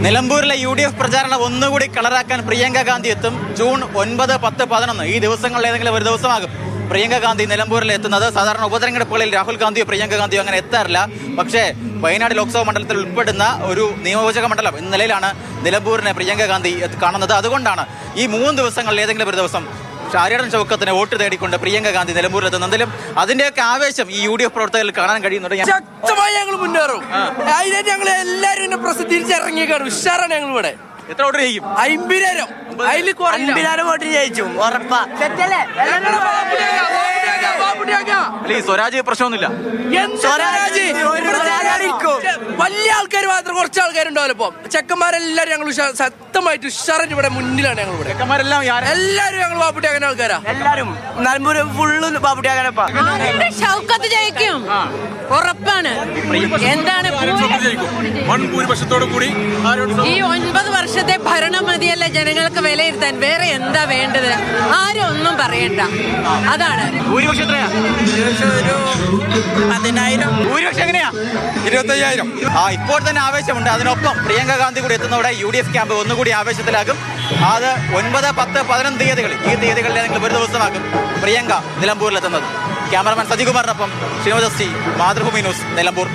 നിലമ്പൂരിലെ UDF പ്രചാരണം ഒന്നുകൂടി കളറാക്കാൻ പ്രിയങ്ക ഗാന്ധി എത്തും. ജൂൺ 9, 10, 11 ഈ ദിവസങ്ങളിൽ ഏതെങ്കിലും ഒരു ദിവസമാകും പ്രിയങ്ക ഗാന്ധി നിലമ്പൂരിൽ എത്തുന്നത്. സാധാരണ ഉപതെരഞ്ഞെടുപ്പുകളിൽ രാഹുൽ ഗാന്ധിയോ പ്രിയങ്ക ഗാന്ധിയോ അങ്ങനെ എത്താറില്ല. പക്ഷേ വയനാട് ലോക്സഭാ മണ്ഡലത്തിൽ ഉൾപ്പെടുന്ന ഒരു നിയോജക മണ്ഡലം എന്ന നിലയിലാണ് നിലമ്പൂരിനെ പ്രിയങ്ക ഗാന്ധി കാണുന്നത്. അതുകൊണ്ടാണ് ഈ 3 ദിവസങ്ങളിൽ ഏതെങ്കിലും ഒരു ദിവസം ഷാരിയടൻ ചൗക്കത്തിന് വോട്ട് തേടിക്കൊണ്ട് പ്രിയങ്ക ഗാന്ധി നിലമ്പൂരിൽ എത്തുന്നതിലും അതിന്റെയൊക്കെ ആവേശം ഈ UDF പ്രവർത്തകരിൽ കാണാൻ കഴിയുന്നുണ്ട്. ശക്തമായി ഞങ്ങൾ മുന്നേറും. അതിനെ ഞങ്ങൾ എല്ലാവരും പ്രസിദ്ധീകരിച്ചിറങ്ങിയേക്കാണ്. ഉഷാറാണ് ഞങ്ങൾ ഇവിടെ. എത്ര വോട്ട് ചെയ്യും? 50,000. അതിൽ 50,000 വോട്ട് ജയിച്ചു ഉറപ്പാ. സ്വരാജ് പ്രശ്നമൊന്നുമില്ല. വലിയ ആൾക്കാർ മാത്രം കുറച്ച് ആൾക്കാരുണ്ടാവില്ല. ഇപ്പം ചെക്കന്മാരെല്ലാരും ഞങ്ങൾ ശക്തമായിട്ട് ഉഷാറായിട്ട് ഇവിടെ മുന്നിലാണ്. ഞങ്ങൾ ഇവിടെ എല്ലാരും ഞങ്ങൾ ബാപ്പുട്ടിയാക്കുന്ന ആൾക്കാരാ. എല്ലാരും നിലമ്പൂര് ഫുള്ള് ബാപ്പുട്ടിയാക്കാനപ്പാ. ഷൗക്കത്ത് ജയിക്കും ഉറപ്പാണ്. എന്താണ് ഈ 9 വർഷത്തെ ഭരണം മതിയല്ല ജനങ്ങൾക്ക് വിലയിരുത്താൻ? വേറെ എന്താ വേണ്ടത്? ആരും ഒന്നും പറയണ്ട. അതാണ് ഭൂരിപക്ഷം എത്രയാ? 10,000. ഭൂരിപക്ഷം എങ്ങനെയാ? 25,000. ഇപ്പോൾ തന്നെ ആവേശമുണ്ട്. അതിനൊപ്പം പ്രിയങ്ക ഗാന്ധി കൂടി എത്തുന്നതോടെ UDF ക്യാമ്പ് ഒന്നുകൂടി ആവേശത്തിലാകും. അത് 9, 10, 11 തീയതികളിൽ ഈ തീയതികളിൽ ഏതെങ്കിലും ഒരു ദിവസമാകും പ്രിയങ്ക നിലമ്പൂരിലെത്തുന്നത്. ക്യാമറമാൻ സജികുമാറിനൊപ്പം ഷിനോജ്, മാതൃഭൂമി ന്യൂസ്, നിലമ്പൂർ.